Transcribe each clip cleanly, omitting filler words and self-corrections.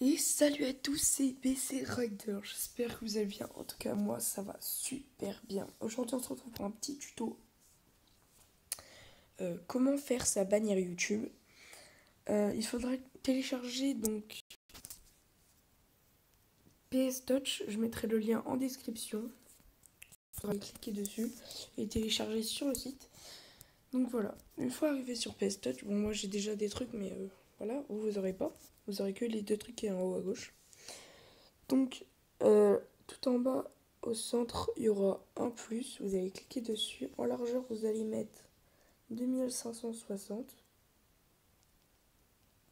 Et salut à tous, c'est BC Rider, j'espère que vous allez bien, en tout cas moi ça va super bien. Aujourd'hui on se retrouve pour un petit tuto. Comment faire sa bannière YouTube. Il faudra télécharger donc PS Touch, je mettrai le lien en description. Il faudra cliquer dessus et télécharger sur le site. Donc voilà, une fois arrivé sur PS Touch, bon moi j'ai déjà des trucs mais voilà, vous aurez pas. Vous aurez que les deux trucs qui sont en haut à gauche. Donc, tout en bas, au centre, il y aura un plus. Vous allez cliquer dessus. En largeur, vous allez mettre 2560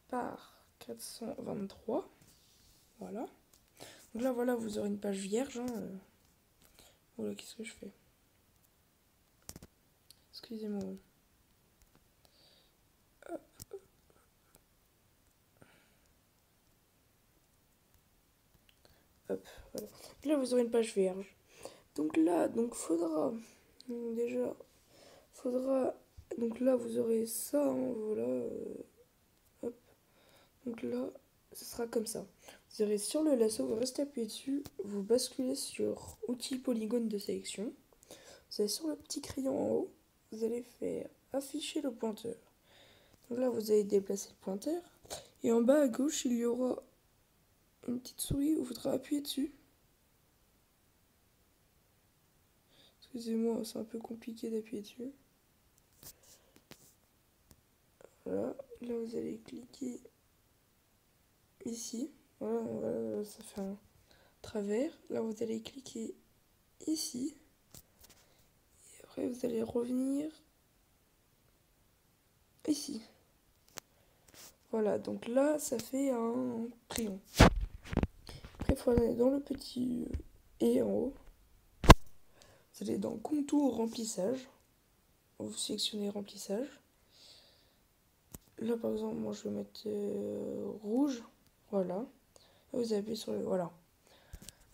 par 423. Voilà. Donc là, voilà, vous aurez une page vierge. Voilà, qu'est-ce que je fais? Excusez-moi. Hop, voilà. Là, vous aurez une page vierge. Donc là, faudra. Donc déjà, faudra. Donc là, vous aurez ça. Voilà. Hop. Donc là, ce sera comme ça. Vous aurez sur le lasso, vous restez appuyé dessus, vous basculez sur outils polygone de sélection. Vous allez sur le petit crayon en haut, vous allez faire afficher le pointeur. Donc là, vous allez déplacer le pointeur. Et en bas à gauche, il y aura une petite souris où il faudra appuyer dessus. Excusez-moi, c'est un peu compliqué d'appuyer dessus. Voilà, là vous allez cliquer ici. Voilà, ça fait un travers. Là vous allez cliquer ici. Et après vous allez revenir ici. Voilà, donc là ça fait un crayon. Après il faut aller dans le petit et en haut. Vous allez dans contour remplissage. Vous sélectionnez remplissage. Là par exemple moi je vais mettre rouge. Voilà. Là, vous appuyez sur le. Voilà.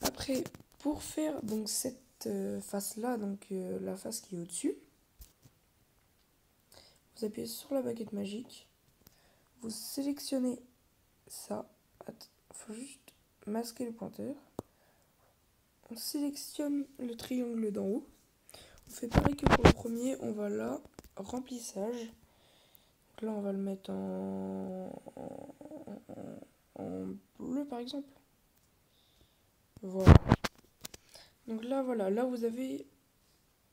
Après, pour faire donc cette face là, donc la face qui est au-dessus, vous appuyez sur la baguette magique, vous sélectionnez ça, il faut juste masquer le pointeur, on sélectionne le triangle d'en haut, on fait pareil que pour le premier, on va là, remplissage, donc là on va le mettre en bleu par exemple, voilà. Donc là voilà, là vous avez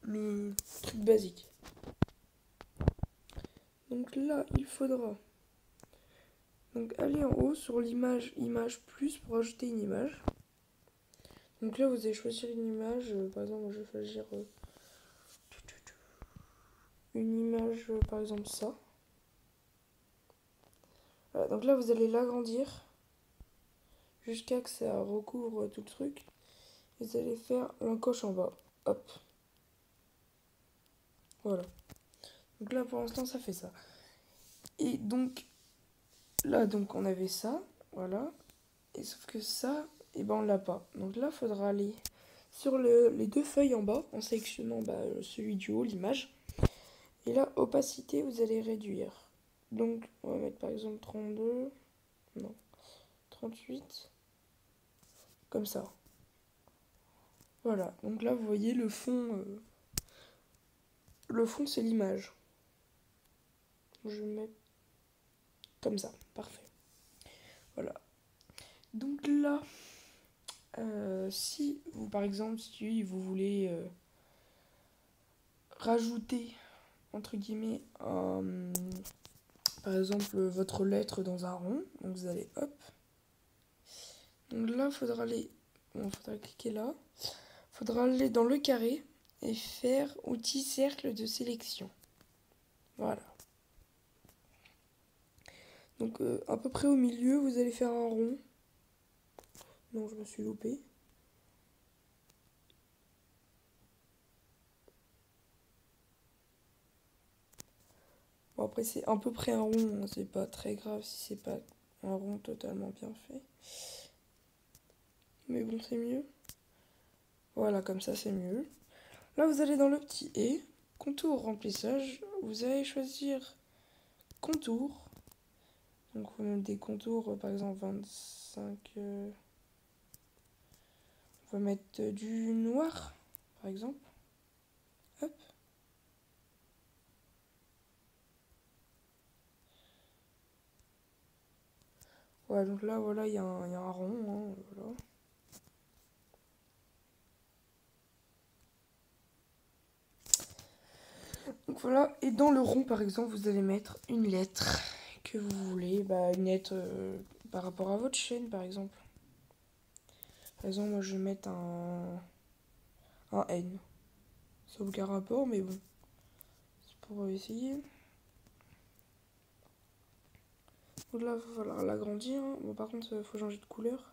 le truc basique. Donc là, il faudra donc aller en haut sur l'image image plus pour ajouter une image. Donc là, vous allez choisir une image. Par exemple, moi, je vais choisir une image, par exemple ça. Voilà, donc là, vous allez l'agrandir jusqu'à que ça recouvre tout le truc. Et vous allez faire l'encoche en bas. Hop. Voilà. Donc là, pour l'instant, ça fait ça. Et donc, là, donc on avait ça. Voilà. Et sauf que ça, et ben on l'a pas. Donc là, il faudra aller sur les deux feuilles en bas en sélectionnant celui du haut, l'image. Et là, opacité, vous allez réduire. Donc, on va mettre par exemple 32, non, 38, comme ça. Voilà, donc là, vous voyez le fond c'est l'image. Je vais mettre comme ça, parfait. Voilà. Donc là, si vous, par exemple, si vous voulez rajouter entre guillemets par exemple votre lettre dans un rond, donc vous allez hop, donc là faudra cliquer là, faudra aller dans le carré et faire outil cercle de sélection, voilà. Donc à peu près au milieu vous allez faire un rond, non je me suis loupé. Bon, après c'est à peu près un rond, c'est pas très grave si c'est pas un rond totalement bien fait. Mais bon, c'est mieux. Voilà, comme ça c'est mieux. Là vous allez dans le petit et, contour remplissage, vous allez choisir contour. Donc on va mettre des contours, par exemple 25. On va mettre du noir, par exemple. Hop. Ouais, donc là, voilà, il y a un rond, hein, voilà. Donc voilà, et dans le rond, par exemple, vous allez mettre une lettre que vous voulez, bah, une lettre par rapport à votre chaîne, par exemple. Par exemple, moi, je vais mettre un N. Ça n'a aucun rapport, mais bon, c'est pour essayer. Donc là, il va falloir l'agrandir. Hein. Bon, par contre, il faut changer de couleur.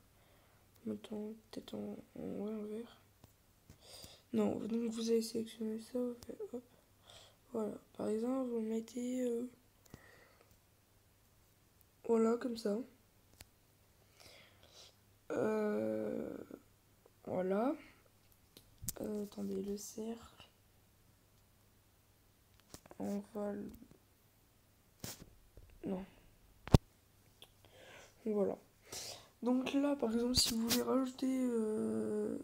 Mettons peut-être ouais, en vert. Non, donc vous allez sélectionner ça, hop. Voilà, par exemple, vous mettez... voilà, comme ça. Voilà. Attendez, le cercle. On va le... Non. Voilà. Donc là, par exemple, si vous voulez rajouter le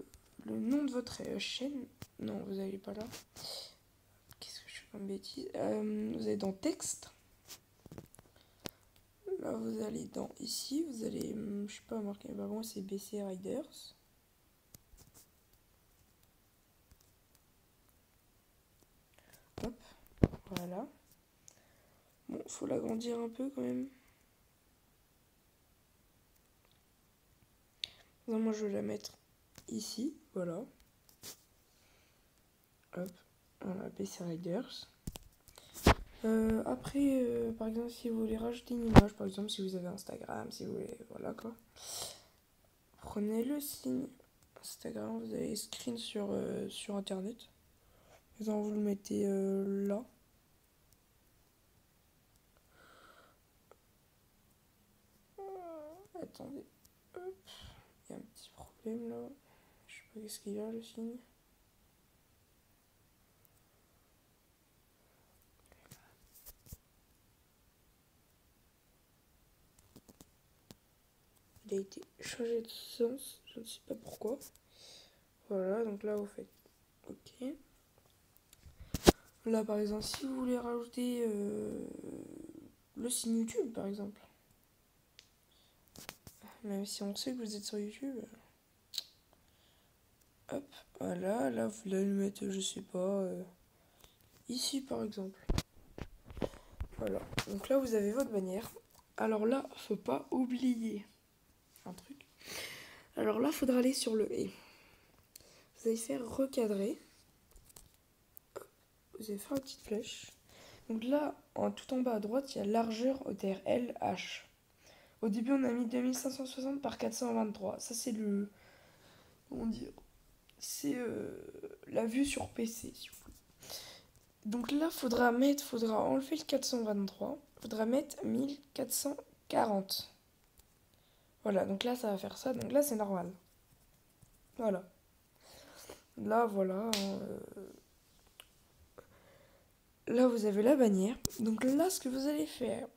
nom de votre chaîne... Non, vous n'allez pas là. Qu'est-ce que je fais comme bêtise, vous allez dans texte. Là, vous allez dans ici. Vous allez, je sais pas, marquer... Bah, moi, c'est BC Riders. Hop. Voilà. Bon, faut l'agrandir un peu quand même. Non, moi, je vais la mettre ici. Voilà. Hop. Voilà, BC Riders. Après, par exemple, si vous voulez rajouter une image, par exemple, si vous avez Instagram, si vous voulez, voilà quoi. Prenez le signe Instagram, vous avez screen sur internet. Par exemple, vous le mettez là. Attendez, hop, il y a un petit problème là. Je sais pas qu'est-ce qu'il y a le signe. Il a été changé de sens, je ne sais pas pourquoi. Voilà, donc là vous faites OK. Là par exemple, si vous voulez rajouter le signe YouTube par exemple, même si on sait que vous êtes sur YouTube, hop, voilà, là vous allez le mettre, je sais pas, ici par exemple. Voilà, donc là vous avez votre bannière. Alors là, faut pas oublier un truc. Alors là, faudra aller sur le et. Vous allez faire recadrer. Vous allez faire une petite flèche. Donc là, tout en bas à droite, il y a largeur OTRL H. Au début, on a mis 2560 par 423. Ça, c'est le. Comment dire? C'est la vue sur PC, si vous voulez. Donc là, faudra enlever le 423. Faudra mettre 1440. Voilà, donc là, ça va faire ça. Donc là, c'est normal. Voilà. Là, voilà. Là, vous avez la bannière. Donc là, ce que vous allez faire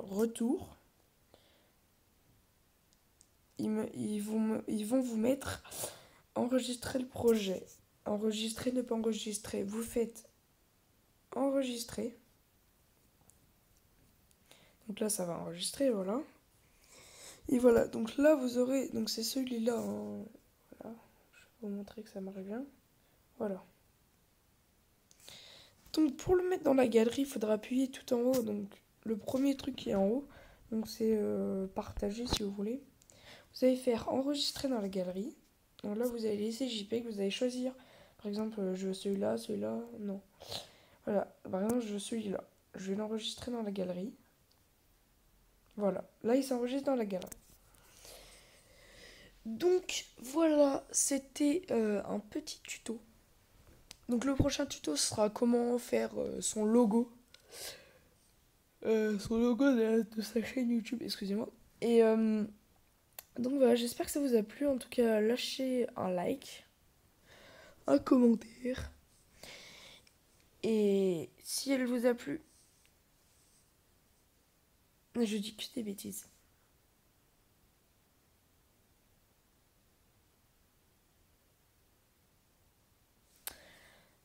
retour. Ils vont vous mettre enregistrer le projet. Enregistrer, ne pas enregistrer. Vous faites enregistrer. Donc là, ça va enregistrer, voilà. Et voilà, donc là, vous aurez... Donc c'est celui-là. Hein. Voilà. Je vais vous montrer que ça marche bien. Voilà. Donc pour le mettre dans la galerie, il faudra appuyer tout en haut. Donc le premier truc qui est en haut, donc c'est partager si vous voulez. Vous allez faire enregistrer dans la galerie. Donc là, vous allez laisser JPEG, vous allez choisir. Par exemple, je veux celui-là, non. Voilà, par exemple, je veux celui-là. Je vais l'enregistrer dans la galerie. Voilà, là, il s'enregistre dans la galerie. Donc, voilà, c'était un petit tuto. Donc, le prochain tuto sera comment faire son logo. Son logo de sa chaîne YouTube, excusez-moi. Et donc, voilà, j'espère que ça vous a plu. En tout cas, lâchez un like, un commentaire. Et si elle vous a plu, Je dis que des bêtises.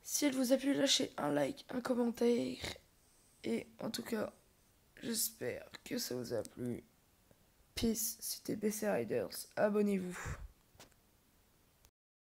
Si elle vous a plu, lâchez un like, un commentaire. Et en tout cas, j'espère que ça vous a plu. Peace, c'était BC Riders. Abonnez-vous.